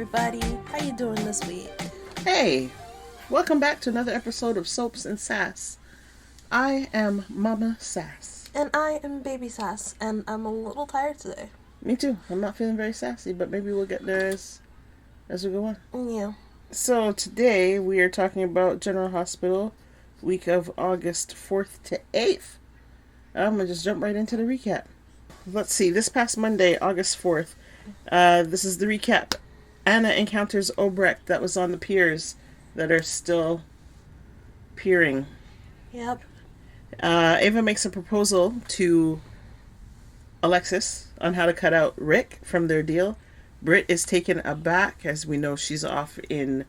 everybody. How you doing this week? Hey, welcome back to another episode of Soaps and Sass. I am Mama Sass. And I am Baby Sass, and I'm a little tired today. Me too. I'm not feeling very sassy, but maybe we'll get there as we go on. Yeah. So today we are talking about General Hospital, week of August 4th to 8th. I'm going to just jump right into the recap. Let's see, this past Monday, August 4th, this is the recap. Anna encounters Obrecht that was on the piers that are still peering. Yep. Ava makes a proposal to Alexis on how to cut out Rick from their deal. Britt is taken aback, as we know she's off in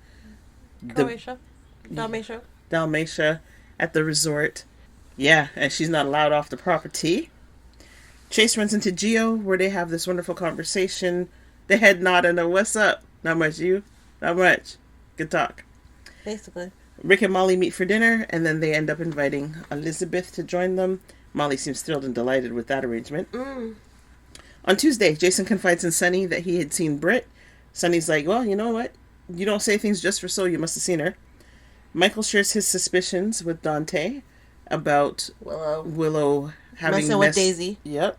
Dalmatia at the resort. Yeah, and she's not allowed off the property. Chase runs into Gio, where they have this wonderful conversation. The head nod and a what's up? Not much, you? Not much. Good talk. Basically. Rick and Molly meet for dinner, and then they end up inviting Elizabeth to join them. Molly seems thrilled and delighted with that arrangement. On Tuesday, Jason confides in Sunny that he had seen Britt. Sunny's like, well, you know what? You don't say things just for so, you must have seen her. Michael shares his suspicions with Dante about Willow having messing with Daisy. Yep,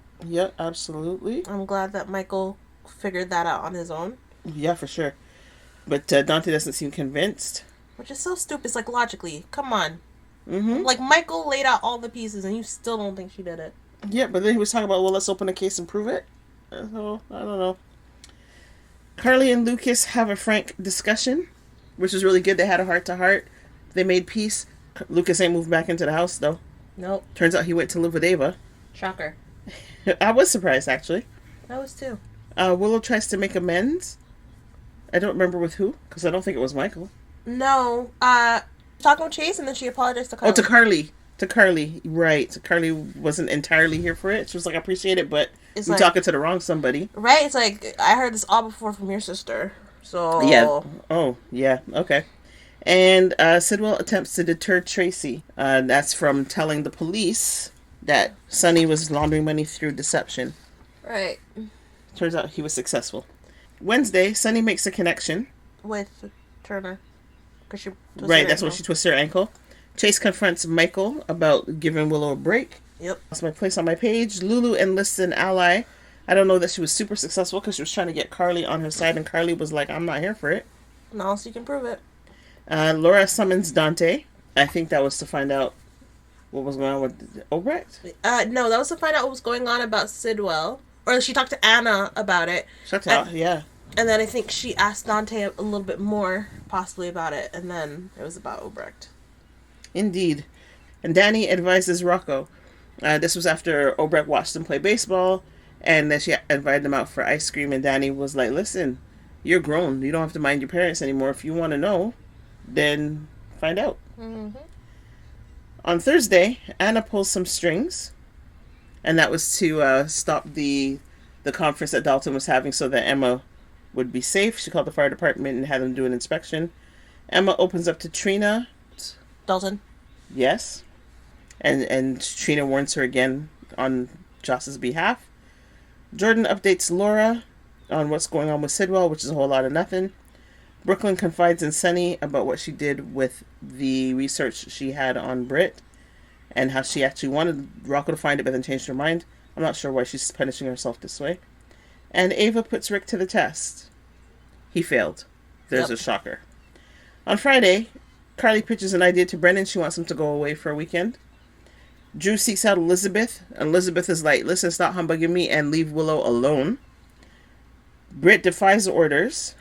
absolutely. I'm glad that Michael figured that out on his own. Yeah, for sure. But Dante doesn't seem convinced. Which is so stupid. It's like, logically, come on. Mm-hmm. Like, Michael laid out all the pieces and you still don't think she did it. Yeah, but then he was talking about, well, let's open a case and prove it. So, I don't know. Carly and Lucas have a frank discussion, which is really good. They had a heart-to-heart. They made peace. Lucas ain't moved back into the house, though. Nope. Turns out he went to live with Ava. Shocker. I was surprised, actually. I was, too. Willow tries to make amends. I don't remember with who, because I don't think it was Michael. No. Talking with Chase, and then she apologized to Carly. Oh, to Carly. To Carly, right. Carly wasn't entirely here for it. She was like, I appreciate it, but it's you're like, talking to the wrong somebody. Right? It's like, I heard this all before from your sister. So... Yeah. Oh, yeah. Okay. And Sidwell attempts to deter Tracy. That's from telling the police that Sonny was laundering money through deception. Right. Turns out he was successful. Wednesday, Sonny makes a connection. With Turner. Right, that's when she twisted her ankle. Chase confronts Michael about giving Willow a break. Yep. That's my place on my page. Lulu enlists an ally. I don't know that she was super successful because she was trying to get Carly on her side, and Carly was like, I'm not here for it. No, so you can prove it. Laura summons Dante. I think that was to find out what was going on with Obrecht. No, that was to find out what was going on about Sidwell. Or she talked to Anna about it. Yeah. And then I think she asked Dante a little bit more, possibly, about it. And then it was about Obrecht. Indeed. And Danny advises Rocco. This was after Obrecht watched them play baseball. And then she invited them out for ice cream. And Danny was like, listen, you're grown. You don't have to mind your parents anymore. If you want to know, then find out. Mm-hmm. On Thursday, Anna pulls some strings. And that was to stop the conference that Dalton was having so that Emma would be safe. She called the fire department and had them do an inspection. Emma opens up to Trina. Dalton. Yes. And Trina warns her again on Joss's behalf. Jordan updates Laura on what's going on with Sidwell, which is a whole lot of nothing. Brooklyn confides in Sunny about what she did with the research she had on Britt and how she actually wanted Rocco to find it but then changed her mind. I'm not sure why she's punishing herself this way. And Ava puts Rick to the test. He failed. There's a shocker. On Friday, Carly pitches an idea to Brennan. She wants him to go away for a weekend. Drew seeks out Elizabeth. And Elizabeth is like, listen, stop humbugging me and leave Willow alone. Britt defies orders.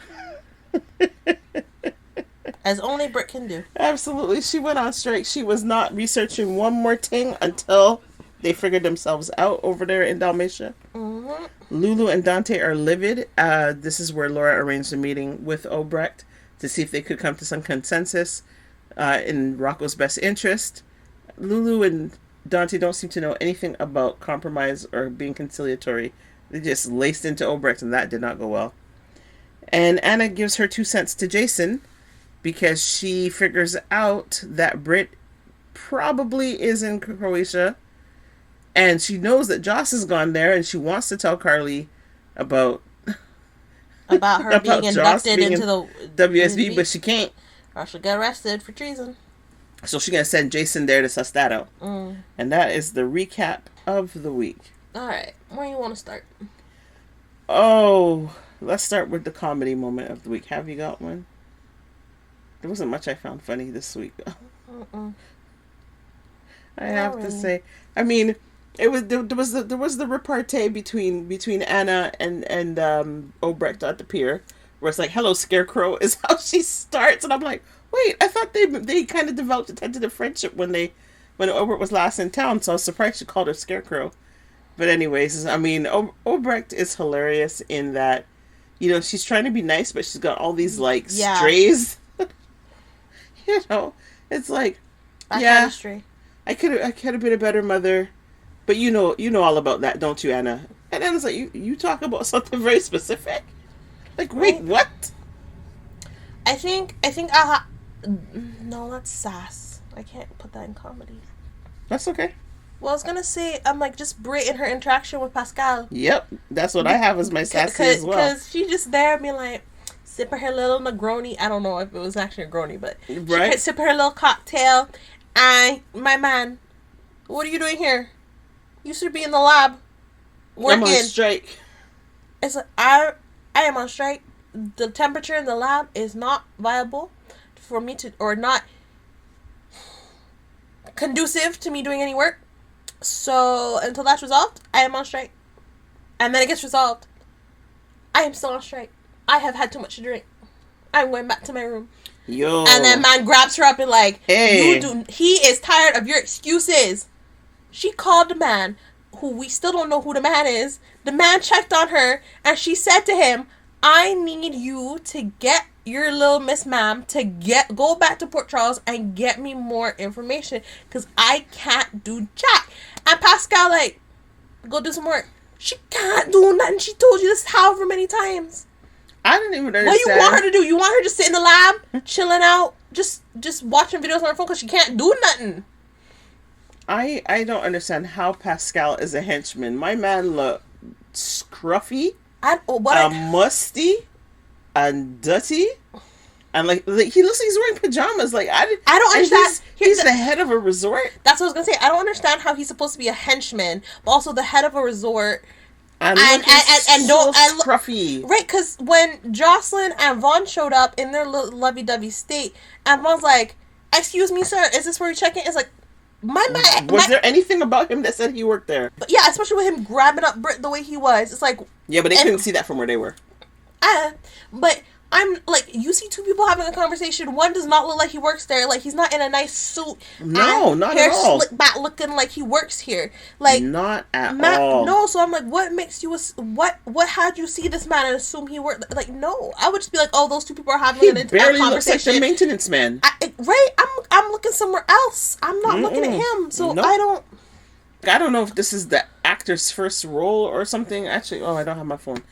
As only Britt can do. Absolutely. She went on strike. She was not researching one more thing until they figured themselves out over there in Dalmatia. Mm-hmm. Lulu and Dante are livid. This is where Laura arranged a meeting with Obrecht to see if they could come to some consensus in Rocco's best interest. Lulu and Dante don't seem to know anything about compromise or being conciliatory. They just laced into Obrecht, and that did not go well. And Anna gives her 2 cents to Jason because she figures out that Britt probably is in Croatia. And she knows that Joss has gone there, and she wants to tell Carly about about her being inducted into the WSB, but she can't. Or she'll get arrested for treason. So she's going to send Jason there to suss that out. And that is the recap of the week. Alright, where you want to start? Oh, let's start with the comedy moment of the week. Have you got one? There wasn't much I found funny this week. I have to say, I mean, it was there was the repartee between Anna and Obrecht at the pier, where it's like, "Hello, Scarecrow," is how she starts, and I'm like, wait, I thought they kind of developed a tentative friendship when Obrecht was last in town, so I was surprised she called her Scarecrow. But anyways, I mean, Obrecht is hilarious in that, she's trying to be nice, but she's got all these strays. It's like, Stray. I could have been a better mother, but you know all about that, don't you, Anna? And then it's like, you talk about something very specific. Like, wait, what? I think no, that's sass. I can't put that in comedy. That's okay. Well, I was gonna say, I'm like, just Brit in her interaction with Pascal. Yep, that's what I have as my sassy as well. Because she just there being like, sipping her little Negroni. I don't know if it was actually a Negroni, but right? She sipping her little cocktail. And my man, what are you doing here? You should be in the lab working. I'm on strike. It's like, I am on strike. The temperature in the lab is not viable for me to, or not conducive to me doing any work. So until that's resolved, I am on strike. And then it gets resolved, I am still on strike. I have had too much to drink. I'm going back to my room. Yo. And then man grabs her up and like, hey. He is tired of your excuses. She called the man, who we still don't know who the man is. The man checked on her and she said to him, I need you to get your little Miss Ma'am to go back to Port Charles and get me more information because I can't do jack. And Pascal like, go do some work. She can't do nothing. She told you this however many times. I didn't even understand. What do you want her to do? You want her to sit in the lab, chilling out, just watching videos on her phone because she can't do nothing. I don't understand how Pascal is a henchman. My man look scruffy, musty, and dirty, and like he looks like he's wearing pajamas. Like I don't understand. He's the head of a resort. That's what I was gonna say. I don't understand how he's supposed to be a henchman, but also the head of a resort. And scruffy. Right, because when Jocelyn and Vaughn showed up in their little lovey-dovey state, and Vaughn's like, excuse me, sir, is this where you check in? It's like, was there anything about him that said he worked there? But yeah, especially with him grabbing up Brit the way he was. It's like... Yeah, but they couldn't see that from where they were. But I'm like, you see two people having a conversation. One does not look like he works there. Like, he's not in a nice suit. No, not at all. Hair slicked back looking like he works here. Like, not at all. No, so I'm like, what makes you... What had you see this man and assume he worked... Like, no. I would just be like, oh, those two people are having an entire conversation. He barely looks like the maintenance man. I'm looking somewhere else. I'm not looking at him. So nope. I don't know if this is the actor's first role or something. Actually, I don't have my phone.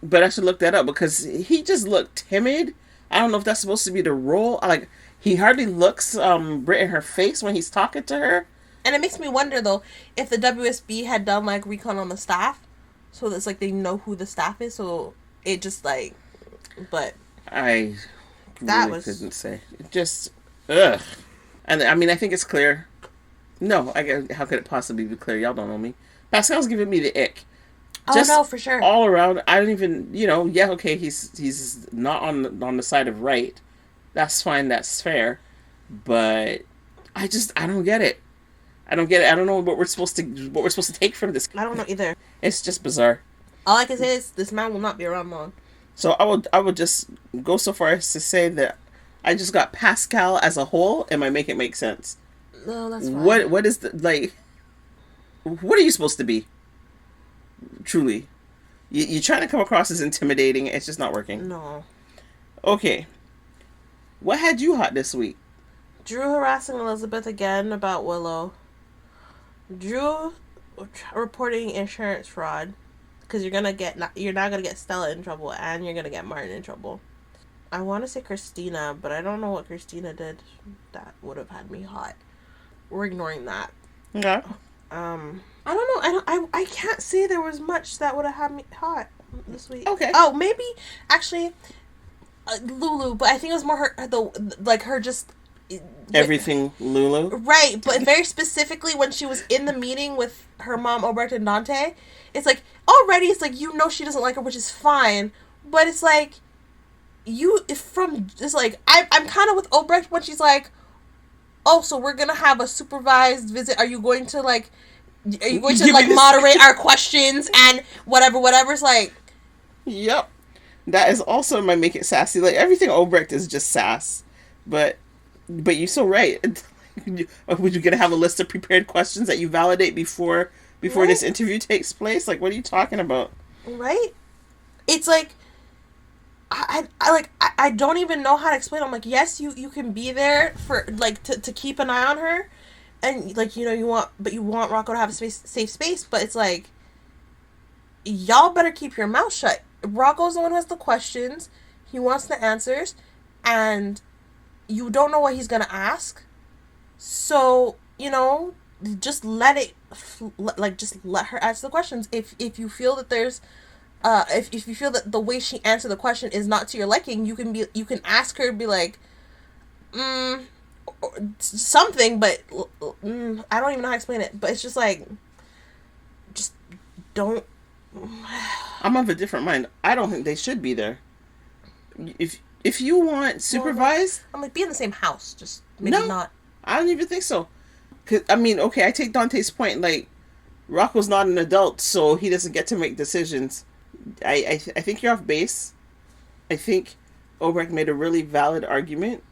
But I should look that up because he just looked timid. I don't know if that's supposed to be the role. Like, he hardly looks Brit in her face when he's talking to her. And it makes me wonder though if the WSB had done like recon on the staff, so that's like they know who the staff is. So it just like, but I really couldn't say. It just ugh. And I mean, I think it's clear. No, how could it possibly be clear? Y'all don't know me. Pascal's giving me the ick. Just no, for sure. All around, I don't even, yeah, okay, he's not on the side of right. That's fine, that's fair. But I don't get it. I don't get it. I don't know what we're supposed to take from this. I don't know either. It's just bizarre. All I can say is this man will not be around long. So I would just go so far as to say that I just got Pascal as a whole, and I make it make sense. No, that's fine. What is the, like, what are you supposed to be? Truly. You're trying to come across as intimidating. It's just not working. No. Okay. What had you hot this week? Drew harassing Elizabeth again about Willow. Drew reporting insurance fraud because you're not gonna get Stella in trouble and you're gonna get Martin in trouble. I want to say Christina, but I don't know what Christina did that would have had me hot. We're ignoring that. Okay. I don't know. I can't say there was much that would have had me hot. this week. Okay. Oh, maybe actually Lulu, but I think it was more her just Everything Lulu. right, but very specifically when she was in the meeting with her mom, Obrecht and Dante, it's like already it's like she doesn't like her, which is fine, but it's like I'm kind of with Obrecht when she's like, oh, so we're gonna have a supervised visit. Are you going to moderate our questions and whatever? It's like, yep, that is also my make it sassy. Like everything Obrecht is just sass, but you're so right. Would you gonna have a list of prepared questions that you validate before right? This interview takes place? Like, what are you talking about? Right? It's like I don't even know how to explain it. I'm like, yes, you can be there for like to keep an eye on her, and like you want Rocco to have a safe space, but it's like y'all better keep your mouth shut. Rocco's the one who has the questions. He wants the answers, and you don't know what he's gonna ask. So just let it just let her ask the questions. If you feel that there's if you feel that the way she answered the question is not to your liking, you can ask her, be like, something, but I don't even know how to explain it. But it's just like, just don't. I'm of a different mind. I don't think they should be there. If you want supervised, I'm like, be in the same house, just maybe not. I don't even think so. 'Cause, I mean, okay, I take Dante's point. Like, Rocco's not an adult, so he doesn't get to make decisions. I think you're off base. I think Obrecht made a really valid argument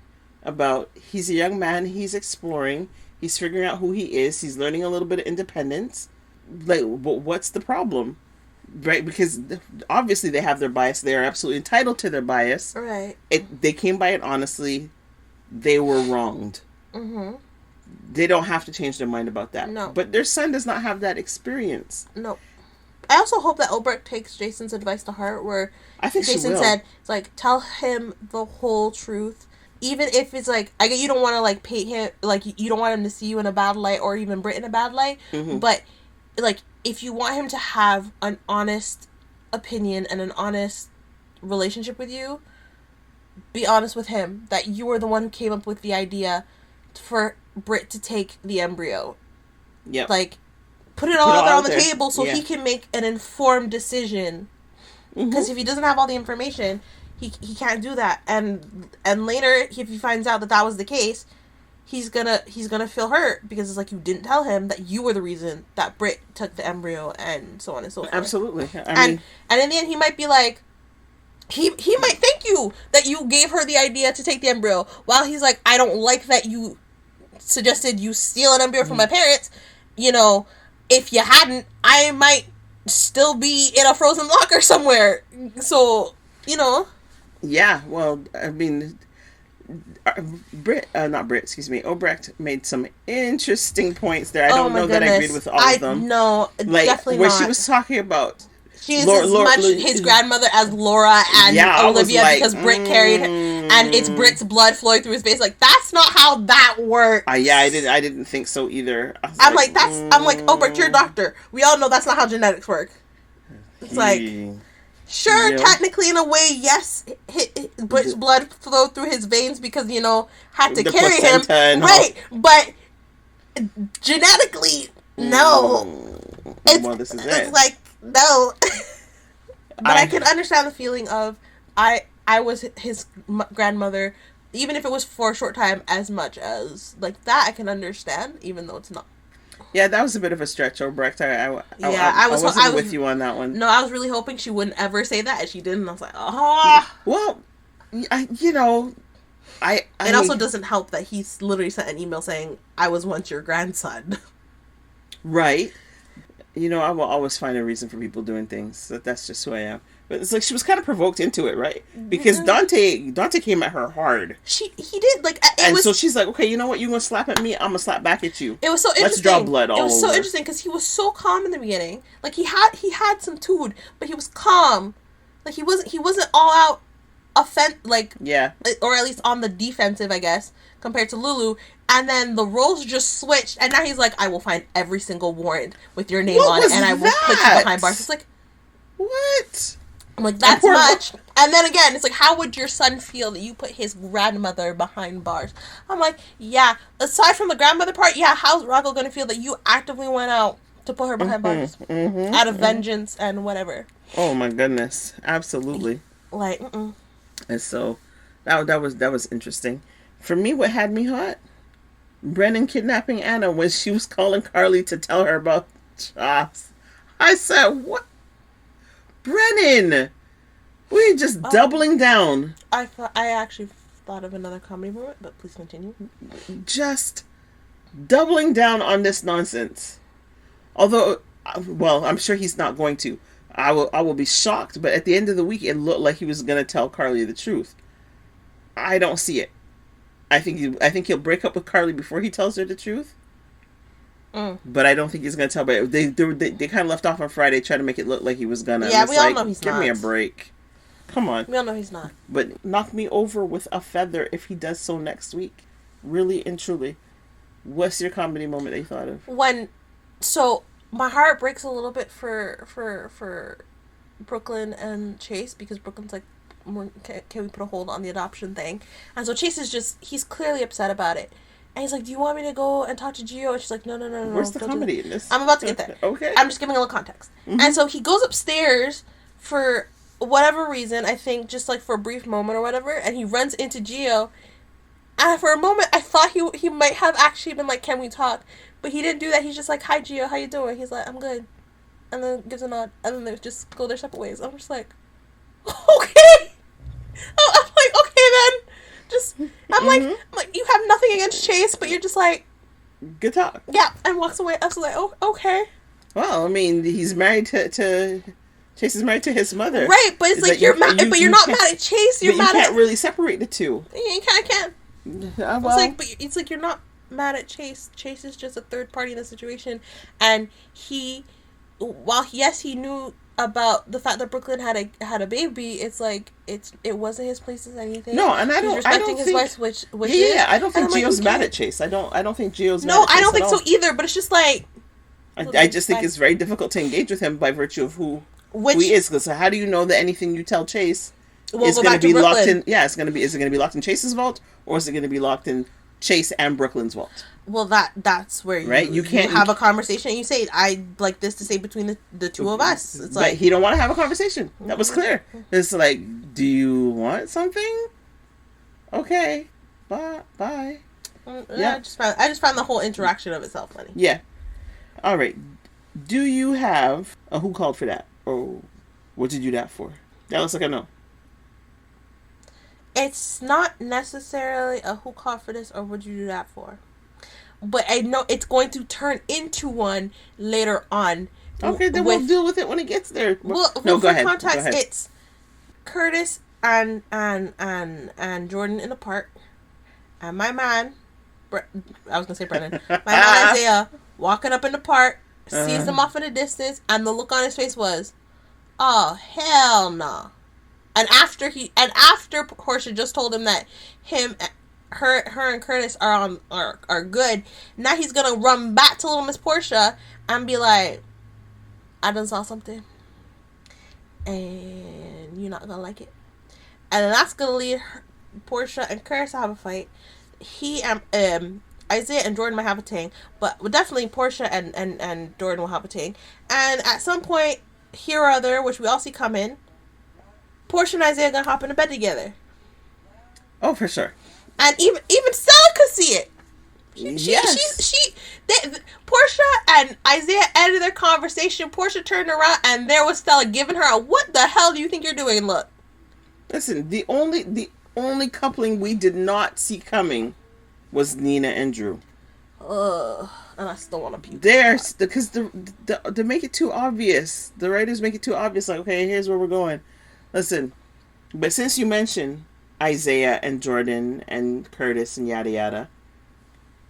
about he's a young man, he's exploring, he's figuring out who he is, he's learning a little bit of independence. Like, what's the problem? Right? Because obviously they have their bias. They are absolutely entitled to their bias. Right. They came by it honestly. They were wronged. Mm-hmm. They don't have to change their mind about that. No. But their son does not have that experience. No. I also hope that Obrecht takes Jason's advice to heart, where I think Jason said, it's like, tell him the whole truth. Even if it's like, I get you don't want to like paint him, like you don't want him to see you in a bad light or even Brit in a bad light. Mm-hmm. But like, if you want him to have an honest opinion and an honest relationship with you, be honest with him that you were the one who came up with the idea for Brit to take the embryo. Yep. Like, put it all out there on the table so he can make an informed decision. Because if he doesn't have all the information, he can't do that. And later, if he finds out that was the case, he's gonna feel hurt because it's like, you didn't tell him that you were the reason that Brit took the embryo and so on and so forth. Absolutely. And in the end, he might be like, he might thank you that you gave her the idea to take the embryo, while he's like, I don't like that you suggested you steal an embryo from my parents. If you hadn't, I might still be in a frozen locker somewhere. So, Yeah, well, I mean, Obrecht made some interesting points there. I don't know that I agreed with all of them. No, like, definitely where not. she was talking about... She's as much his grandmother as Laura and Olivia, like, because Brit carried her, and it's Brit's blood flowing through his face. Like, that's not how that works. Yeah, I didn't think so either. I'm like, Obrecht, you're a doctor. We all know that's not how genetics work. It's like, sure, technically, in a way, yes, Brit's blood flowed through his veins because, had to carry him. Right, but genetically, no. Well, this is it. It's like, no. But I can understand the feeling of, I was his grandmother, even if it was for a short time, as much as, like, that I can understand, even though it's not. Yeah, that was a bit of a stretch, Obrecht. I wasn't with you on that one. No, I was really hoping she wouldn't ever say that, and she didn't. I was like, oh. Well, It also doesn't help that he literally sent an email saying, I was once your grandson. Right. I will always find a reason for people doing things. That's just who I am. But it's like she was kind of provoked into it, right? Because Dante came at her hard. He did, like, so she's like, okay, you know what? You're gonna slap at me. I'm gonna slap back at you. It was so interesting. Let's draw blood all over. It was so interesting because he was so calm in the beginning. Like, he had some tood, but he was calm. Like, he wasn't all out yeah, or at least on the defensive, I guess, compared to Lulu. And then the roles just switched, and now he's like, I will find every single warrant with your name on it, and I will put you behind bars. It's like, what? I'm like, that's much. And then again, it's like, how would your son feel that you put his grandmother behind bars? I'm like, yeah. Aside from the grandmother part, yeah, how's Rocco going to feel that you actively went out to put her behind bars? Out of vengeance and whatever. Oh my goodness. Absolutely. Like, And so, that was interesting. For me, what had me hot? Brennan kidnapping Anna when she was calling Carly to tell her about Joss. I said, what? Brennan! We're just doubling down. I actually thought of another comedy moment, but please continue. Just doubling down on this nonsense. Although, well, I'm sure he's not going to. I will be shocked, but at the end of the week, it looked like he was going to tell Carly the truth. I don't see it. I think he'll break up with Carly before he tells her the truth. But I don't think he's going to tell. But they kind of left off on Friday trying to make it look like he was going to. Yeah, we all know he's not. Give me a break. Come on. We all know he's not. But knock me over with a feather if he does so next week. Really and truly. What's your comedy moment that you thought of? So my heart breaks a little bit for Brooklyn and Chase, because Brooklyn's like, can we put a hold on the adoption thing? And so Chase is he's clearly upset about it. And he's like, do you want me to go and talk to Gio? And she's like, no. Where's the comedy in this? I'm about to get there. Okay. I'm just giving a little context. And so he goes upstairs for whatever reason, I think just like for a brief moment or whatever, and he runs into Gio. And for a moment, I thought he might have actually been like, can we talk? But he didn't do that. He's just like, hi, Gio, how you doing? He's like, I'm good. And then gives a nod. And then they just go their separate ways. I'm just like, okay. I'm like, okay then. I'm like, you have nothing against Chase, but you're just like, good talk. Yeah, and walks away. I was like, oh, okay. Well, I mean, he's married to Chase is married to his mother. Right, but it's like you're mad, but you're not mad at Chase. You're mad. You can't really separate the two. You can't. Well, it's like, but it's like you're not mad at Chase. Chase is just a third party in the situation, and while yes, he knew about the fact that Brooklyn had a baby. It's like it wasn't his place to say anything. No, and I don't respecting his wife's wishes. Yeah, I don't think Gio's mad at Chase. I don't think Gio's mad at Chase. No, I don't think so either. But it's just like I just think it's very difficult to engage with him by virtue of who he is. So how do you know that anything you tell Chase is going to be locked in? Yeah, is it going to be locked in Chase's vault, or is it going to be locked in Chase and Brooklyn's vault? Well, that's where you can't have a conversation and you say, I like this to say between the two of us. It's like, but he don't want to have a conversation. That was clear. It's like, do you want something? Okay, bye. Yeah, I just found the whole interaction of itself funny. Yeah. All right. Do you have a who called for that, or what did you do that for? That looks like a no. It's not necessarily a who called for this or what you do that for. But I know it's going to turn into one later on. Okay, then we'll deal with it when it gets there. Well, no, go ahead. Context, go ahead. It's Curtis and Jordan in the park, and my man, I was gonna say Brennan, my man Isaiah walking up in the park, sees them off in the distance, and the look on his face was, oh hell no. And after Portia just told him that her and Curtis are good, now he's gonna run back to little Miss Portia and be like, I done saw something, and you're not gonna like it, and then that's gonna lead Portia and Curtis to have a fight. He and Isaiah and Jordan might have a thing, but definitely Portia and Jordan will have a thing, and at some point here or other, which we all see coming, Portia and Isaiah are gonna hop in the bed together. Oh, for sure. And even Stella could see it. Portia and Isaiah ended their conversation. Portia turned around and there was Stella giving her a "What the hell do you think you're doing?" look. Listen, the only coupling we did not see coming was Nina and Drew. And I still want to puke. There's because they make it too obvious. The writers make it too obvious. Like, okay, here's where we're going. Listen, but since you mentioned Isaiah and Jordan and Curtis and yada yada,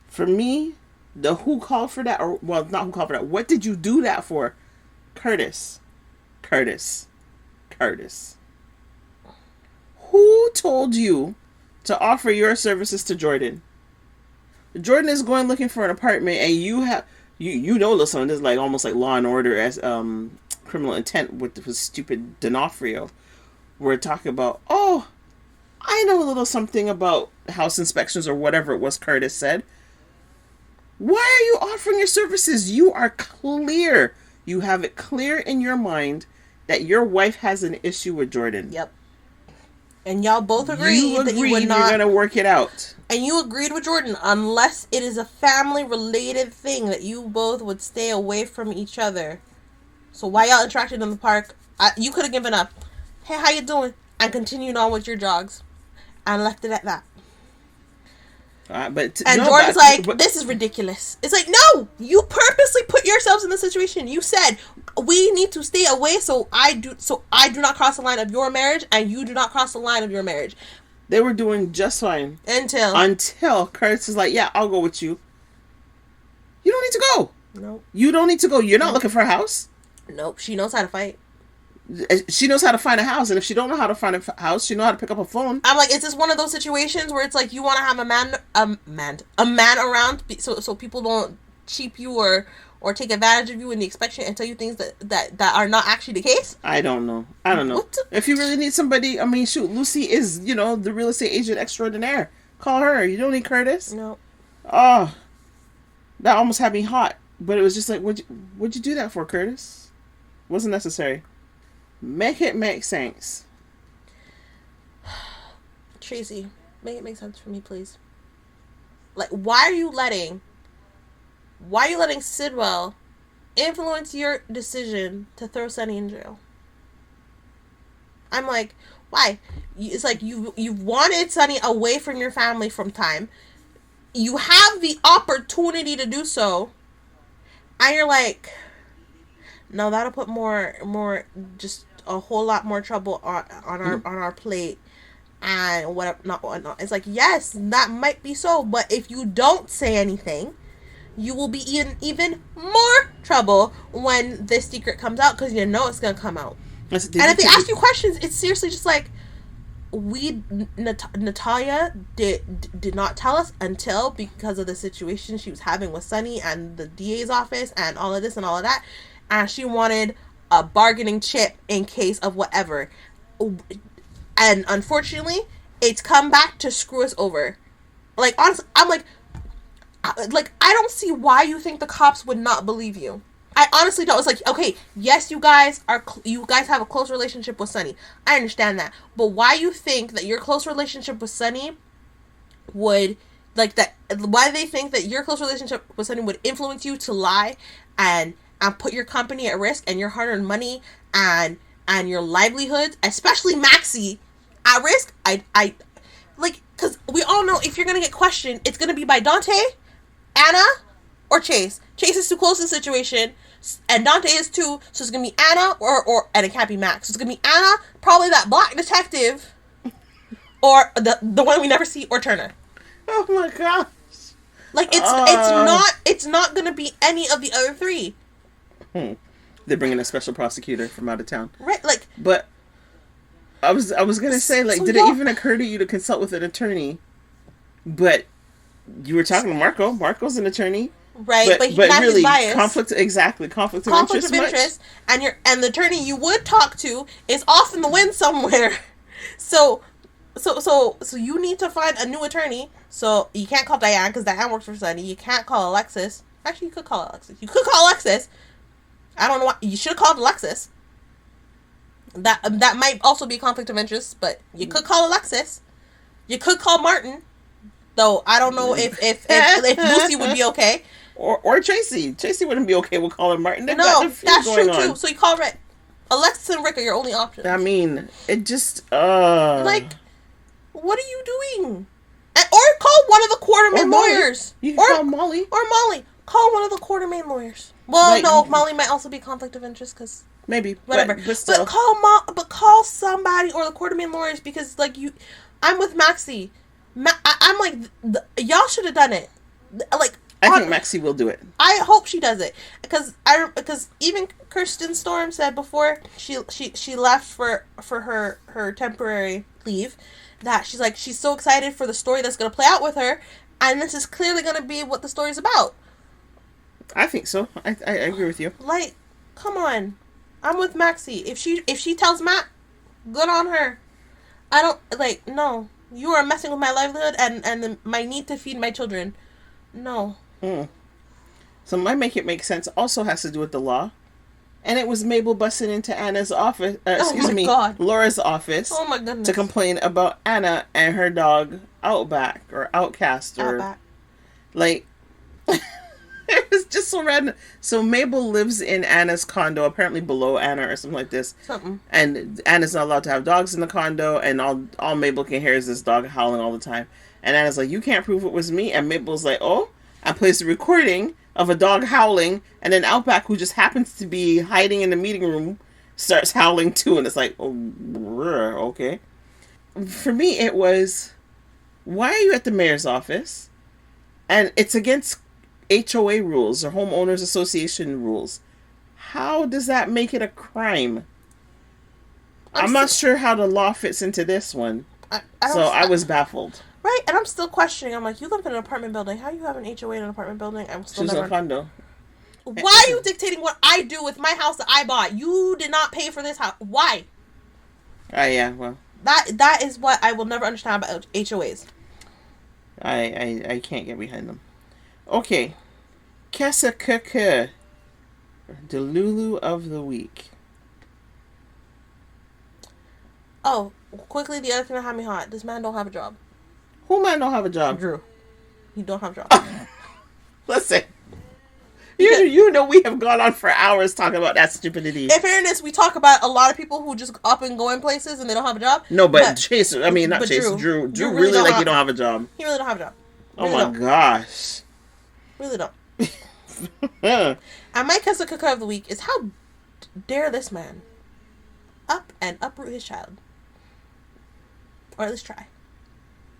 for me, the who called for that, or well, not who called for that. What did you do that for? Curtis. Who told you to offer your services to Jordan? Jordan is going looking for an apartment, and you know, listen, this is like almost like Law and Order as criminal intent with stupid D'Onofrio, were talking about, oh, I know a little something about house inspections or whatever it was Curtis said. Why are you offering your services? You are clear. You have it clear in your mind that your wife has an issue with Jordan. Yep. And y'all both agreed that you would not... you're going to work it out. And you agreed with Jordan, unless it is a family-related thing, that you both would stay away from each other. So while y'all interacted in the park, you could have given up. Hey, how you doing? And continued on with your jogs. And left it at that. Jordan's like, this is ridiculous. It's like, no! You purposely put yourselves in this situation. You said, we need to stay away so I do not cross the line of your marriage, and you do not cross the line of your marriage. They were doing just fine. Until Curtis is like, yeah, I'll go with you. You don't need to go. Nope. You don't need to go. You're not looking for a house. Nope. She knows how to fight. She knows how to find a house, and if she don't know how to find a house, she knows how to pick up a phone. I'm like, is this one of those situations where it's like you want to have a man around so people don't cheap you or take advantage of you in the expectation and tell you things that are not actually the case? I don't know. If you really need somebody, I mean, shoot, Lucy is, the real estate agent extraordinaire. Call her. You don't need Curtis. No. Oh, that almost had me hot. But it was just like, what'd you do that for, Curtis? Wasn't necessary. Make it make sense. Tracy, make it make sense for me, please. Like, why are you letting Sidwell influence your decision to throw Sunny in jail? I'm like, why? It's like you've wanted Sunny away from your family from time. You have the opportunity to do so, and you're like, no, that'll put more just a whole lot more trouble on our plate and whatnot. It's like, yes, that might be so, but if you don't say anything, you will be in even more trouble when this secret comes out, because you know it's gonna come out. And if they ask you questions, it's seriously just like, Natalia did not tell us until, because of the situation she was having with Sunny and the DA's office and all of this and all of that, and she wanted a bargaining chip in case of whatever. And unfortunately, it's come back to screw us over. Like, honestly, I'm like, I don't see why you think the cops would not believe you. I honestly don't. It's like, okay, yes, you guys have a close relationship with Sunny. I understand that. But why you think that your close relationship with Sunny would, like, that, why they think that your close relationship with Sunny would influence you to lie and put your company at risk and your hard-earned money and your livelihoods, especially Maxie, at risk? I like, because we all know if you're going to get questioned, it's going to be by Dante, Anna, or Chase. Chase is too close to the situation, and Dante is too, so it's going to be Anna, and it can't be Max. So it's going to be Anna, probably that black detective, or the one we never see, or Turner. Oh my gosh. Like, it's not going to be any of the other three. They're bringing a special prosecutor from out of town. Right, like... But I was going to say, like, did it even occur to you to consult with an attorney? But you were talking to Marco. Marco's an attorney. Right, but not really, his bias. Conflict of interest. And the attorney you would talk to is off in the wind somewhere. So you need to find a new attorney. So you can't call Diane, because Diane works for Sunny. You can't call Alexis. Actually, you could call Alexis. I don't know why. You should have called Alexis. That might also be a conflict of interest, but you could call Alexis. You could call Martin, though I don't know if Lucy would be okay. Or Tracy. Tracy wouldn't be okay with calling Martin. No, that's true too. So you call Rick. Alexis and Rick are your only options. I mean, it just like, what are you doing? Or call one of the Quartermain lawyers. You can call Molly. Or Molly. Call one of the Quartermain lawyers. Well, no, Molly might also be conflict of interest, because maybe whatever. But still, call somebody, or the Quartermain lawyers, because like I'm with Maxie. I'm like, y'all should have done it. Like, I think Maxie will do it. I hope she does it, because even Kirsten Storm said before she left for her temporary leave, that she's so excited for the story that's going to play out with her, and this is clearly going to be what the story's about. I think so. I agree with you. Like, come on. I'm with Maxie. If she tells Matt, good on her. I don't like. No, you are messing with my livelihood and my need to feed my children. No. So my make it make sense also has to do with the law. And it was Mabel busting into Anna's office, God. Laura's office. Oh my goodness. To complain about Anna and her dog Outback or Outcast or Outback. Like it was just so random. So Mabel lives in Anna's condo, apparently below Anna or something like this. Something. And Anna's not allowed to have dogs in the condo, and all Mabel can hear is this dog howling all the time. And Anna's like, "You can't prove it was me." And Mabel's like, "Oh," and plays the recording of a dog howling, and then Outback, who just happens to be hiding in the meeting room, starts howling too, and it's like, oh, okay. For me, it was, why are you at the mayor's office? And it's against HOA rules or homeowners association rules. How does that make it a crime? I'm not sure how the law fits into this one. I was baffled. Right, and I'm still questioning. I'm like, you live in an apartment building. How do you have an HOA in an apartment building? I'm still She's in a condo. Why are you dictating what I do with my house that I bought? You did not pay for this house. Why? Yeah, well. That is what I will never understand about HOAs. I can't get behind them. Okay. Kessa Kaka. The Lulu of the week. Oh, quickly, the other thing that had me hot. This man don't have a job. Who might not have a job? Drew. He don't have a job. Listen. You know we have gone on for hours talking about that stupidity. In fairness, we talk about a lot of people who just up and go in places and they don't have a job. No, but Chase, I mean, not Chase, Drew really like you don't have a job. He really don't have a job. Really oh my gosh. Really don't. And my Kessa Kaka of the week is how dare this man up and uproot his child. Or at least try.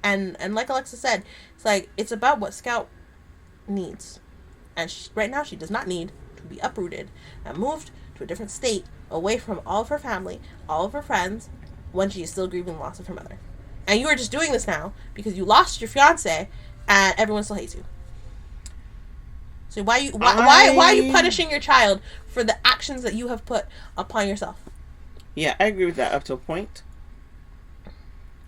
And like Alexa said, it's like, it's about what Scout needs. And right now she does not need to be uprooted and moved to a different state, away from all of her family, all of her friends, when she is still grieving the loss of her mother. And you are just doing this now because you lost your fiance and everyone still hates you. So why are you punishing your child for the actions that you have put upon yourself? Yeah, I agree with that up to a point.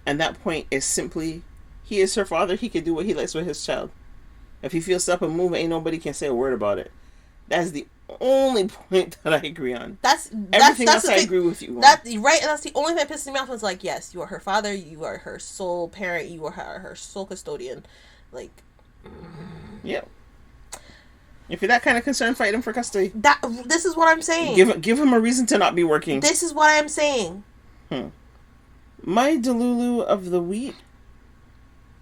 And that point is simply, he is her father. He can do what he likes with his child. If he feels up and move, ain't nobody can say a word about it. That's the only point that I agree on. Everything else I agree with you on. Right, and that's the only thing that pisses me off. Is like, yes, you are her father. You are her sole parent. You are her sole custodian. Like, yeah. If you're that kind of concerned, fight him for custody. This is what I'm saying. Give him a reason to not be working. This is what I'm saying. My Delulu of the week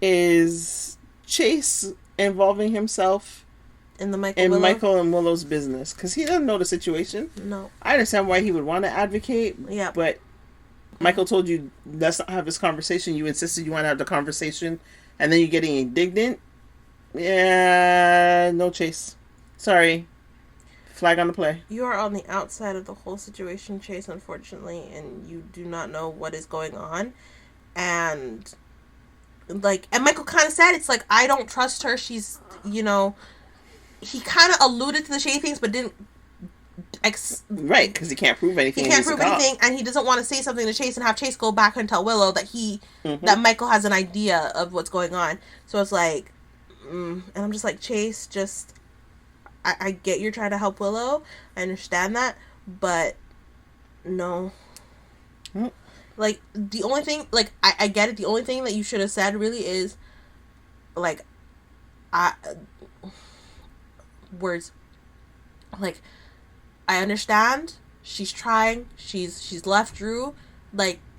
is Chase involving himself in Michael and Willow's business, because he doesn't know the situation. No, I understand why he would want to advocate. Yeah, but Michael told you let's not have this conversation. You insisted you want to have the conversation, and then you're getting indignant. Yeah, no, Chase. Sorry. Flag on the play. You are on the outside of the whole situation, Chase, unfortunately, and you do not know what is going on. And Michael kind of said, it's like, I don't trust her. She's, he kind of alluded to the shady things, but didn't. Right, because he can't prove anything. He can't prove anything, and he doesn't want to say something to Chase and have Chase go back and tell Willow that that Michael has an idea of what's going on. So it's like, and I'm just like, Chase, I get you're trying to help Willow. I understand that, but no. Like, the only thing, I get it. The only thing that you should have said really is, words. Like, I understand. She's trying. She's left Drew.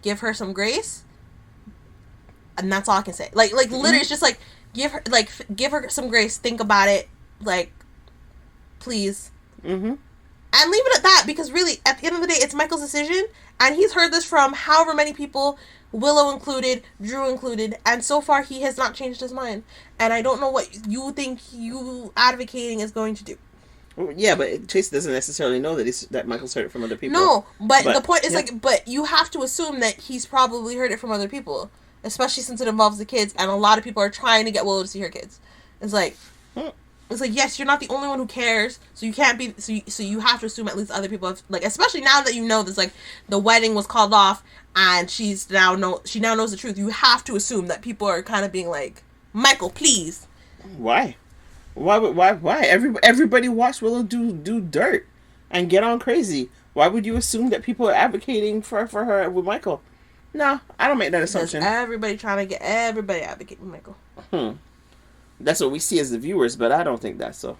Give her some grace. And that's all I can say. Literally, it's just give her some grace. Think about it. Please. And leave it at that, because really, at the end of the day, it's Michael's decision, and he's heard this from however many people, Willow included, Drew included, and so far he has not changed his mind. And I don't know what you think you advocating is going to do. Yeah, but Chase doesn't necessarily know that Michael's heard it from other people. No, but the point is, but you have to assume that he's probably heard it from other people, especially since it involves the kids, and a lot of people are trying to get Willow to see her kids. It's like, It's like, yes, you're not the only one who cares, so you can't be. So you have to assume at least other people have, like, especially now that you know this, like, the wedding was called off, and she now knows the truth. You have to assume that people are kind of being like, Michael, please. Why? Why? Everybody watched Willow do dirt and get on crazy. Why would you assume that people are advocating for her with Michael? No, I don't make that assumption. Because everybody trying to get everybody advocating Michael. That's what we see as the viewers, but I don't think that's so.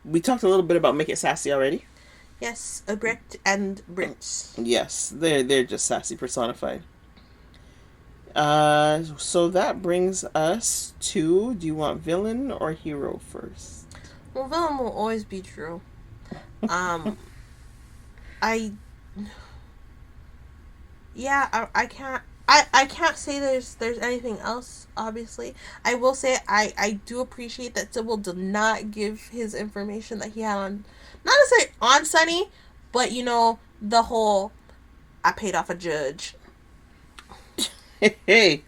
We talked a little bit about Make It Sassy already. Yes, Brecht and Brits. Yes, they're just sassy personified. So that brings us to, do you want villain or hero first? Well, villain will always be true. I can't say there's anything else, obviously. I will say I do appreciate that Sybil did not give his information that he had on, not necessarily on Sunny, but, you know, the whole, I paid off a judge. Hey.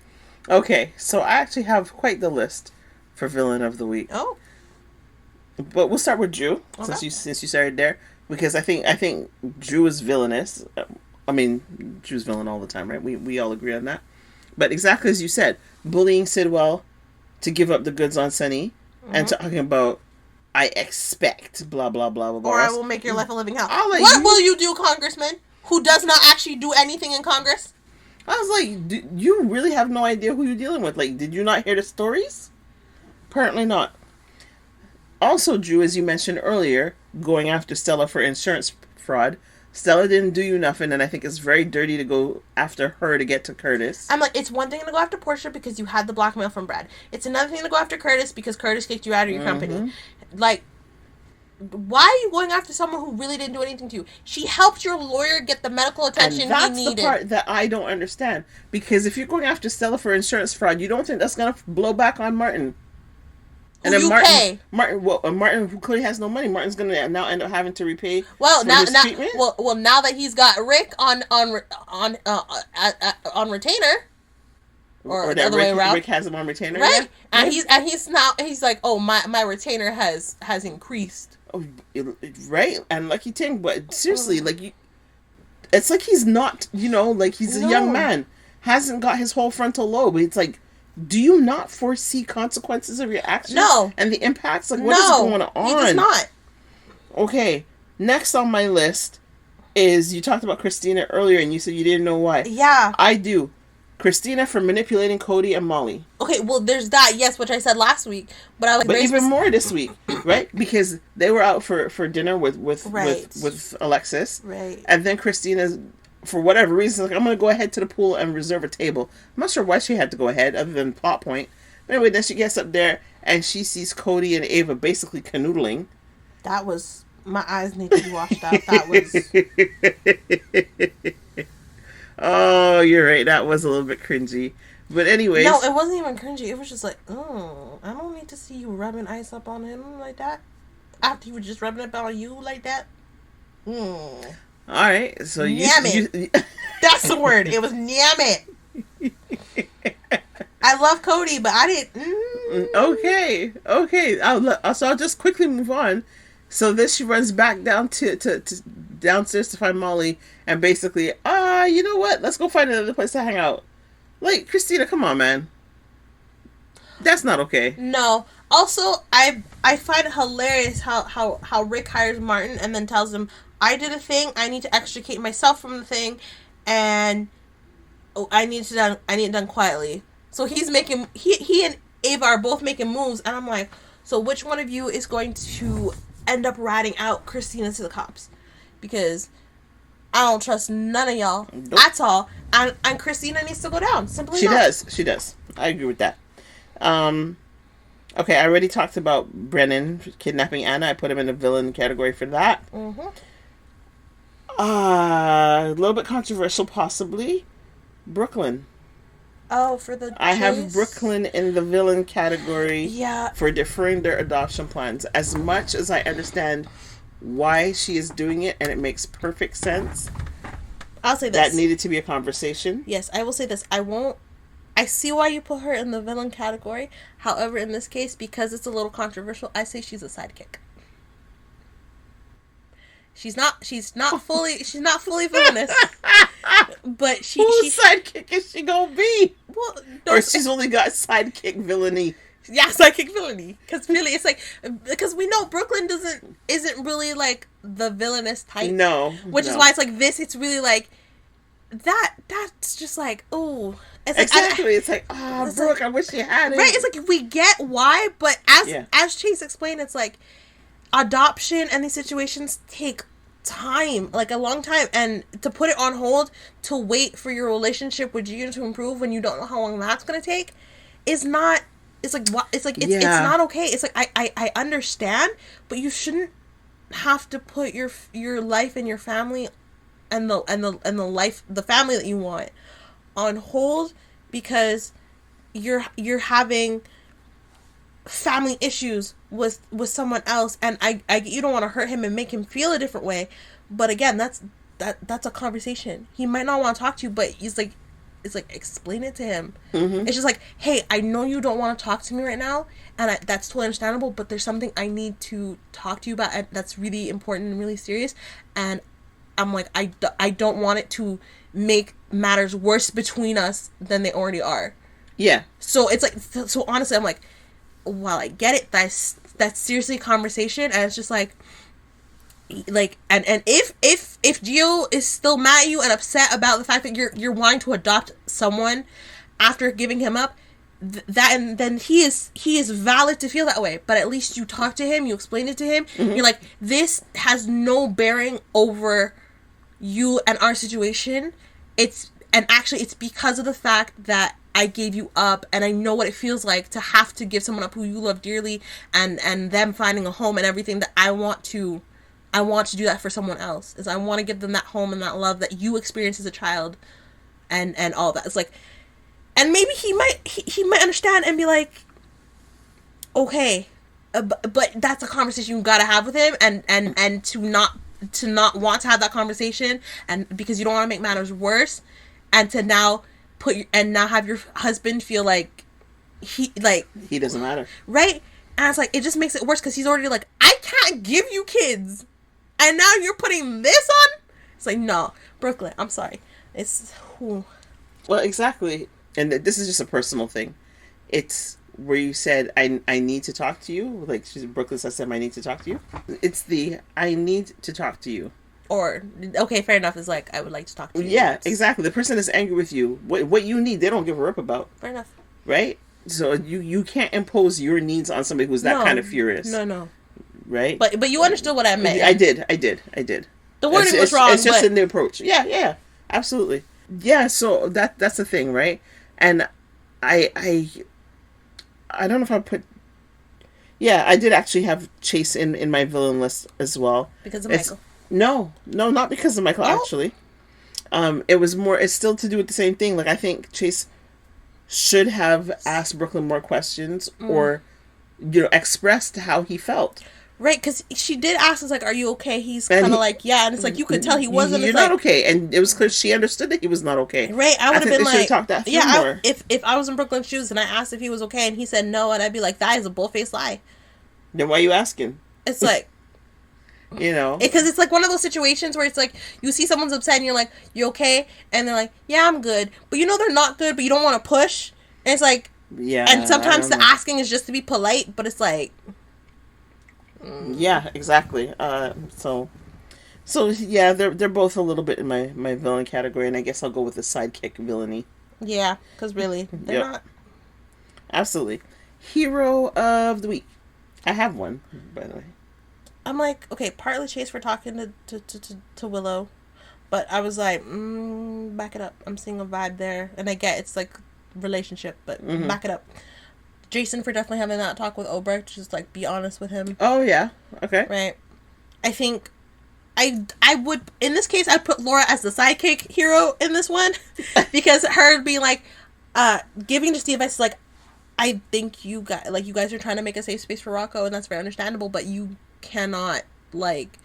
Okay, so I actually have quite the list for villain of the week. Oh. But we'll start with Drew, Okay. since you started there, because I think Drew is villainous. I mean, Drew's villain all the time, right? We all agree on that. But exactly as you said, bullying Sidwell to give up the goods on Sunny, and talking about, I expect, blah, blah, blah, blah, blah. Or I will make your life a living hell. What will you do, Congressman, who does not actually do anything in Congress? I was like, you really have no idea who you're dealing with. Like, did you not hear the stories? Apparently not. Also, Drew, as you mentioned earlier, going after Stella for insurance fraud. Stella didn't do you nothing, and I think it's very dirty to go after her to get to Curtis. I'm like, it's one thing to go after Portia because you had the blackmail from Brad. It's another thing to go after Curtis because Curtis kicked you out of your company. Like, why are you going after someone who really didn't do anything to you? She helped your lawyer get the medical attention he needed. And that's the part that I don't understand. Because if you're going after Stella for insurance fraud, you don't think that's going to blow back on Martin. And then Martin, Martin, who clearly has no money, Martin's going to now end up having to repay his treatment. Well, now that he's got Rick on retainer, or the other way around, Rick has him on retainer, right? Yeah. And he's like, oh, my retainer has increased. Oh, right? And lucky thing, but seriously, like, it's like he's not, like he's a young man, hasn't got his whole frontal lobe. It's like, do you not foresee consequences of your actions? No. And the impacts? Like, what is going on? He does not. Okay, next on my list is, you talked about Christina earlier, and you said you didn't know why. Yeah. I do. Christina for manipulating Cody and Molly. Okay, well, there's that, yes, which I said last week, but I was like, but even more this week, right? Because they were out for dinner with Alexis, right? And then Christina, for whatever reason, like, I'm going to go ahead to the pool and reserve a table. I'm not sure why she had to go ahead, other than plot point. But anyway, then she gets up there and she sees Cody and Ava basically canoodling. That was, my eyes need to be washed out. That was. Oh, you're right. That was a little bit cringy. But anyways. No, it wasn't even cringy. It was just like, oh, I don't need to see you rubbing ice up on him like that. After you were just rubbing it on you like that. Alright, so you... That's the word. It was nyam it. I love Cody, but I didn't... Okay. So I'll just quickly move on. So then she runs back down to downstairs to find Molly, and basically, you know what? Let's go find another place to hang out. Like, Christina, come on, man. That's not okay. No. Also, I find it hilarious how Rick hires Martin and then tells him, I did a thing, I need to extricate myself from the thing, and I need it done quietly. So he's making, he and Ava are both making moves, and I'm like, so which one of you is going to end up ratting out Christina to the cops? Because I don't trust none of y'all at all, and Christina needs to go down. Simply, she does. I agree with that. Okay, I already talked about Brennan kidnapping Anna. I put him in the villain category for that. A little bit controversial, possibly. Brooklyn. Oh, for the I have Brooklyn in the villain category. Yeah. For deferring their adoption plans. As much as I understand why she is doing it, and it makes perfect sense. I'll say this. That needed to be a conversation. Yes, I will say this. I I see why you put her in the villain category. However, in this case, because it's a little controversial, I say she's a sidekick. She's not fully villainous. But whose sidekick is she gonna be? Well, or she's only got sidekick villainy. Yeah, sidekick villainy. Because really, it's like, because we know Brooklyn isn't really like the villainous type. No, which is why it's like this. It's really like that's just like, ooh. It's like, exactly. It's like, Brooke, like, I wish you had it. Right. It's like we get why, but as Chase explained, it's like adoption and these situations take time, like a long time, and to put it on hold to wait for your relationship with you to improve when you don't know how long that's gonna take is not. It's like what? It's like it's not okay. It's like I understand, but you shouldn't have to put your life and your family and the family that you want on hold because you're having family issues with someone else, and I you don't want to hurt him and make him feel a different way, but again, that's a conversation. He might not want to talk to you, but it's like explain it to him. Mm-hmm. It's just like, hey, I know you don't want to talk to me right now, and that's totally understandable, but there's something I need to talk to you about, and that's really important and really serious, and I'm like, I don't want it to make matters worse between us than they already are. Yeah. So it's like, so honestly, I'm like, well, I get it. That's seriously a conversation, and it's just like and if Gio is still mad at you and upset about the fact that you're wanting to adopt someone after giving him up, then he is valid to feel that way. But at least you talk to him, you explain it to him. Mm-hmm. You're like, this has no bearing over you and our situation. It's because of the fact that I gave you up, and I know what it feels like to have to give someone up who you love dearly, and them finding a home and everything, that I want to do that for someone else. Is I want to give them that home and that love that you experienced as a child, and all that. It's like, and maybe he might understand and be like, okay, but that's a conversation you gotta have with him, and to not want to have that conversation, and because you don't want to make matters worse, and to now have your husband feel like he doesn't matter, right? And it's like, it just makes it worse because he's already like, I can't give you kids, and now you're putting this on. It's like, no, Brooklyn, I'm sorry. It's well, exactly, and this is just a personal thing. It's where you said, I need to talk to you. Like Brooklyn said, I need to talk to you. It's the I need to talk to you. Or, okay, fair enough, is like, I would like to talk to you. Yeah, exactly. The person is angry with you. What you need, they don't give a rip about. Fair enough. Right? So you can't impose your needs on somebody who's that kind of furious. No. Right? But you understood what I meant. I did. The wording was wrong. It's just in the approach. Yeah, absolutely. Yeah, so that's the thing, right? And I don't know if I put... Yeah, I did actually have Chase in my villain list as well. Because of Michael. No, not because of Michael, actually. It was more... It's still to do with the same thing. Like, I think Chase should have asked Brooklyn more questions or, expressed how he felt. Right, because she did ask us, like, are you okay? He's kind of like, yeah, and it's like, you could tell he wasn't. You're not okay, and it was clear she understood that he was not okay. Right, I would have been like, talked that through more. If I was in Brooklyn's shoes and I asked if he was okay and he said no, and I'd be like, that is a bull-faced lie. Then why are you asking? It's like... Because it's like one of those situations where it's like, you see someone's upset and you're like, you okay? And they're like, yeah, I'm good. But you know they're not good, but you don't want to push. And it's like... Yeah, and sometimes the asking is just to be polite, but it's like... Yeah, exactly. So yeah, they're both a little bit in my villain category, and I guess I'll go with the sidekick villainy. Yeah, because really, they're not. Absolutely. Hero of the week. I have one, by the way. I'm like, okay, partly Chase for talking to Willow, but I was like, back it up. I'm seeing a vibe there, and I get it's like relationship, but back it up. Jason for definitely having that talk with Obrecht, just like be honest with him. Oh yeah, okay. Right. I think I would, in this case, I'd put Laura as the sidekick hero in this one because her being like, giving just the advice like, I think you guys are trying to make a safe space for Rocco, and that's very understandable, but you cannot like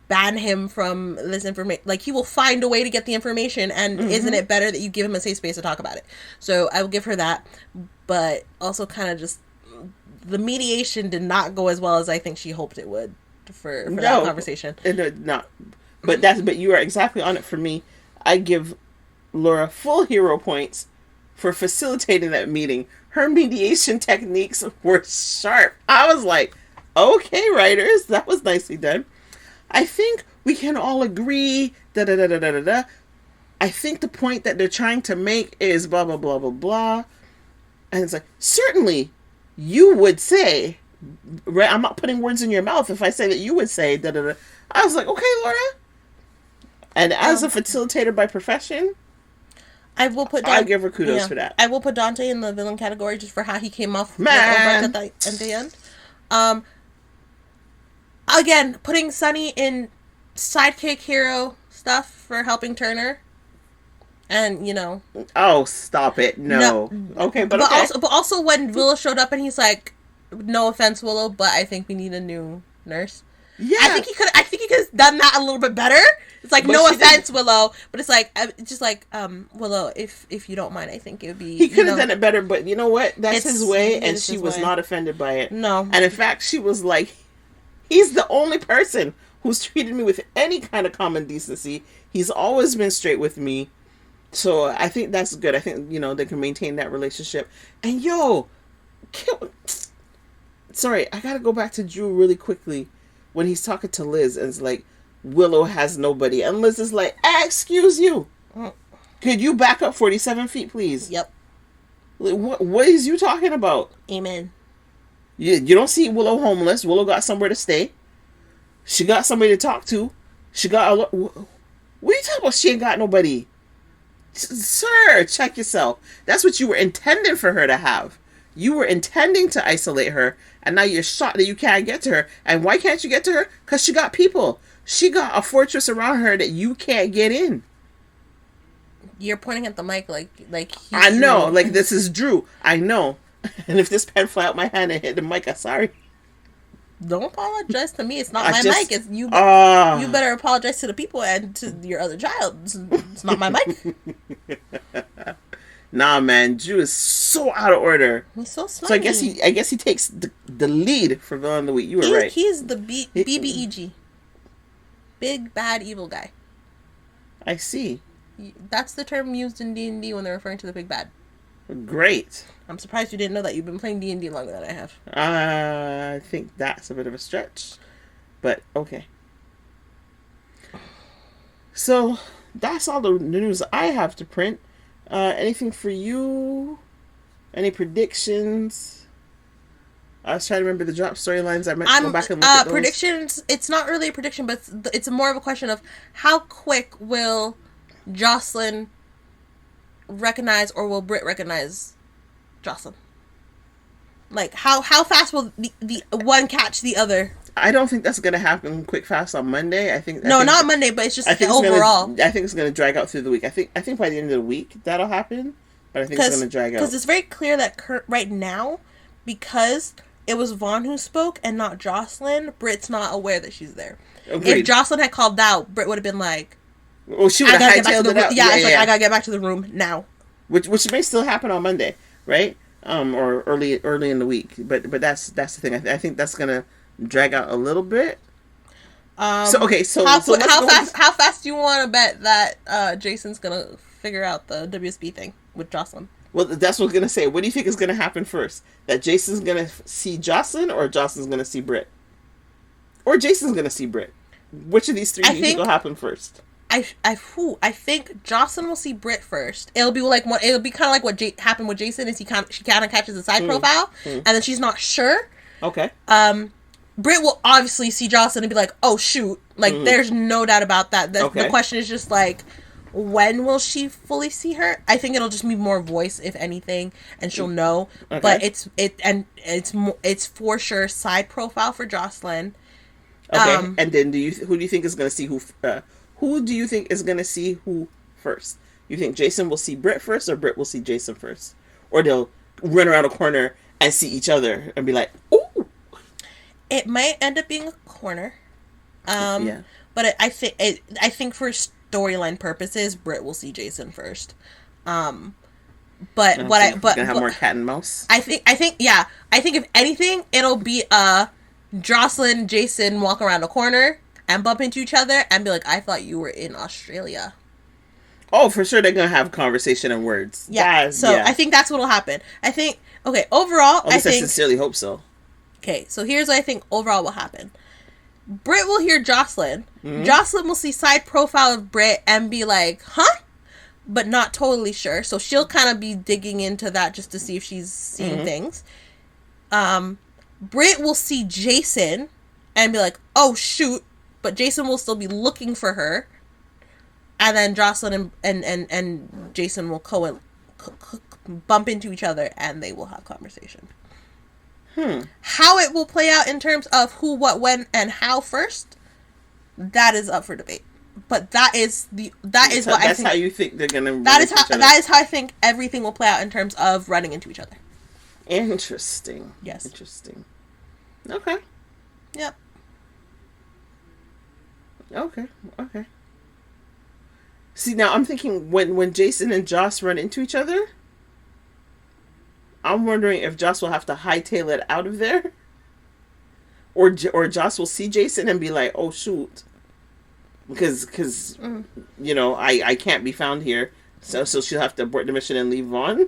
ban him from this information. Like, he will find a way to get the information, and isn't it better that you give him a safe space to talk about it? So I will give her that, but also kind of just the mediation did not go as well as I think she hoped it would for that conversation. It did not. But you are exactly on it for me. I give Laura full hero points for facilitating that meeting. Her mediation techniques were sharp. I was like, okay, writers, that was nicely done. I think we can all agree, da-da-da-da-da-da. I think the point that they're trying to make is blah, blah, blah, blah, blah. And it's like, certainly, you would say, right? I'm not putting words in your mouth if I say that you would say, da-da-da. I was like, okay, Laura. And as a facilitator by profession, I will put. I give her kudos for that. I will put Dante in the villain category just for how he came off Man. at the end. Again, putting Sunny in sidekick hero stuff for helping Turner, and Oh, stop it! No. Okay, but okay. Also when Willow showed up and he's like, "No offense, Willow, but I think we need a new nurse." Yeah, I think he could have done that a little bit better. It's like, no offense, Willow, but it's like, just like, Willow, if you don't mind, I think it would be. He could have done it better, but you know what? That's his way, and she was not offended by it. No, and in fact, she was like, he's the only person who's treated me with any kind of common decency. He's always been straight with me, so I think that's good. I think they can maintain that relationship. And sorry, I gotta go back to Drew really quickly when he's talking to Liz and it's like, Willow has nobody. And Liz is like, excuse you. Could you back up 47 feet, please? Yep. What is you talking about? Amen. You don't see Willow homeless. Willow got somewhere to stay. She got somebody to talk to. She got what are you talking about? She ain't got nobody. Sir, check yourself. That's what you were intending for her to have. You were intending to isolate her, and now you're shocked that you can't get to her. And why can't you get to her? Because she got people. She got a fortress around her that you can't get in. You're pointing at the mic like I know, Drew. Like this is Drew. I know. And if this pen fly out my hand and hit the mic, I'm sorry. Don't apologize to me. It's not my mic. It's you. You better apologize to the people and to your other child. It's not my mic. Nah, man, Drew is so out of order. He's so slimy. So I guess he takes the lead for villain of the week. You were right. He's the BBEG, big bad evil guy. I see. That's the term used in D&D when they're referring to the big bad. Great. I'm surprised you didn't know that. You've been playing D&D longer than I have. I think that's a bit of a stretch, but okay. So that's all the news I have to print. Anything for you? Any predictions? I was trying to remember the drop storylines. I meant to go back and look at those. Predictions. It's not really a prediction, but it's more of a question of how quick will Jocelyn recognize, or will Britt recognize Jocelyn? Like how fast will the one catch the other? I don't think that's going to happen quick fast on Monday. I think not Monday, but it's just overall. I think it's going to drag out through the week. I think by the end of the week that'll happen, but I think it's going to drag out. Because it's very clear that right now, because it was Vaughn who spoke and not Jocelyn, Britt's not aware that she's there. Agreed. If Jocelyn had called out, Britt would have been like, well, she would have hightailed it out. Yeah, I gotta get back to the room now. Which may still happen on Monday, right? Or early in the week. But that's the thing. I think that's gonna drag out a little bit. How fast do you want to bet that Jason's gonna figure out the WSB thing with Jocelyn? Well, that's what I was gonna say. What do you think is gonna happen first? That Jason's gonna see Jocelyn, or Jocelyn's gonna see Britt, or Jason's gonna see Britt? Which of these three do you think will happen first? I think Jocelyn will see Britt first. It'll be kind of like what happened with Jason. Is she kind of catches a side profile, and then she's not sure. Okay. Britt will obviously see Jocelyn and be like, "Oh shoot!" Like there's no doubt about that. The question is just like, when will she fully see her? I think it'll just be more voice, if anything, and she'll know. Okay. But it's for sure side profile for Jocelyn. Okay. And then who do you think is going to see who? Who do you think is going to see who first? You think Jason will see Britt first, or Britt will see Jason first? Or they'll run around a corner and see each other and be like, ooh! It might end up being a corner. Yeah. But I think for storyline purposes, Britt will see Jason first. But we're gonna have more cat and mouse. I think if anything, it'll be Jocelyn, Jason walk around a corner and bump into each other and be like, "I thought you were in Australia." Oh, for sure they're gonna have conversation and words. Yeah. I think that's what'll happen. I think overall, I sincerely hope so. Okay, so here's what I think overall will happen. Britt will hear Jocelyn. Mm-hmm. Jocelyn will see side profile of Britt and be like, "Huh?" But not totally sure. So she'll kind of be digging into that just to see if she's seeing things. Britt will see Jason and be like, "Oh, shoot." But Jason will still be looking for her. And then Jocelyn and Jason will bump into each other and they will have conversation. How it will play out in terms of who, what, when, and how first, that is up for debate. But that's how you think they're gonna. That is how I think everything will play out in terms of running into each other. Interesting. Yes. Interesting. Okay. Yep. Okay. See, now I'm thinking when Jason and Joss run into each other, I'm wondering if Joss will have to hightail it out of there, or Joss will see Jason and be like, "Oh shoot." Because you know, I can't be found here, so she'll have to abort the mission and leave Vaughn,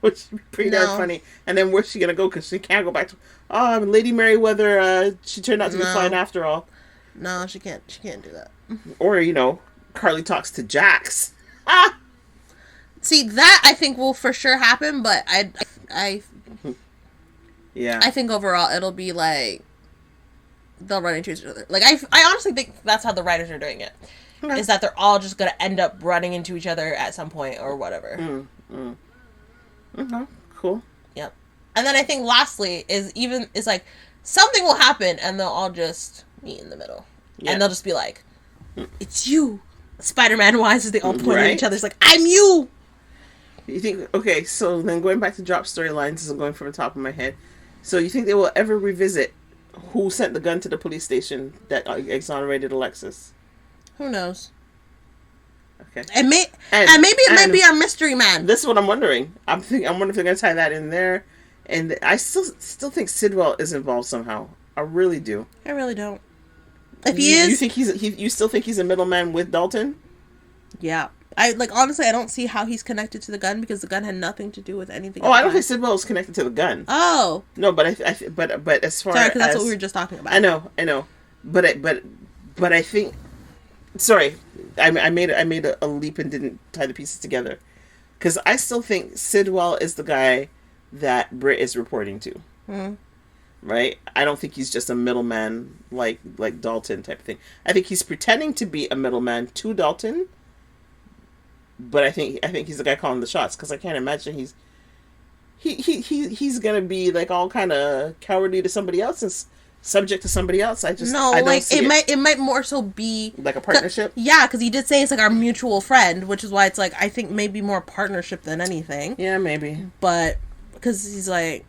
which would be pretty darn funny. And then where's she gonna go? Because she can't go back to Lady Merryweather. She turned out to be fine after all. No, she can't. She can't do that. Or Carly talks to Jax. See, that I think will for sure happen, but yeah, I think overall it'll be like they'll run into each other. Like I honestly think that's how the writers are doing it. Okay. Is that they're all just gonna end up running into each other at some point or whatever. Okay, cool. Yep. And then I think lastly is like something will happen and they'll all just meet in the middle. Yeah. And they'll just be like, "It's you." Spider-Man wise as they all point at each other. It's like, "I'm you." You think, okay, so then going back to drop storylines, as I'm going from the top of my head. So you think they will ever revisit who sent the gun to the police station that exonerated Alexis? Who knows? Okay. And maybe it might be a mystery man. This is what I'm wondering. I'm wondering if they're going to tie that in there. And I still think Sidwell is involved somehow. I really do. I really don't. If he is, you think you still think he's a middleman with Dalton? Yeah. Honestly, I don't see how he's connected to the gun because the gun had nothing to do with anything. Oh, I don't think Sidwell is connected to the gun. Oh. No, but but as far as... Sorry, because that's what we were just talking about. I know. But I think... Sorry, I made a leap and didn't tie the pieces together. Because I still think Sidwell is the guy that Britt is reporting to. Mm-hmm. Right? I don't think he's just a middleman like Dalton type of thing. I think he's pretending to be a middleman to Dalton, but I think he's the guy calling the shots because I can't imagine he's gonna be like all kind of cowardly to somebody else and subject to somebody else. I don't see it might more so be like a partnership. Yeah, because he did say it's like our mutual friend, which is why it's like I think maybe more partnership than anything. Yeah, maybe. But because he's like.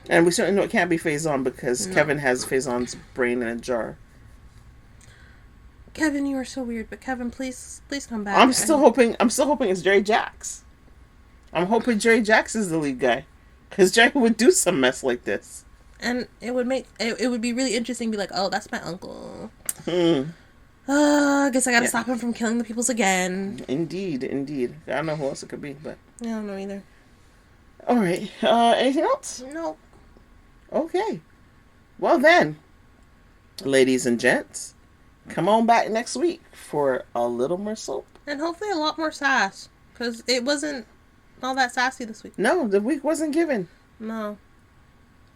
And we certainly know it can't be Faison because Kevin has Faison's brain in a jar. Kevin, you are so weird, but Kevin, please come back. I'm still hoping it's Jerry Jacks. I'm hoping Jerry Jacks is the lead guy. Because Jerry would do some mess like this. And it would be really interesting to be like, "Oh, that's my uncle." I guess I gotta stop him from killing the peoples again. Indeed. I don't know who else it could be, but... I don't know either. Alright, anything else? No. Okay. Well then, ladies and gents, come on back next week for a little more soap. And hopefully a lot more sass. Because it wasn't all that sassy this week. No, the week wasn't given. No.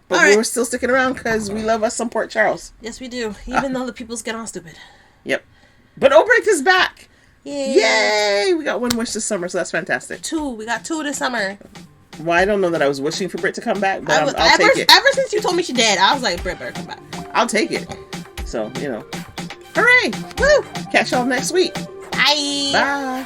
But we were still sticking around because we love us some Port Charles. Yes, we do. Even though the peoples get all stupid. Yep. But Obrecht is back. Yay! We got one wish this summer, so that's fantastic. We got 2 this summer. Well, I don't know that I was wishing for Britt to come back, but I'll take it. Ever since you told me she did, I was like, Britt better come back. I'll take it. So, Hooray! Woo! Catch y'all next week. Bye! Bye!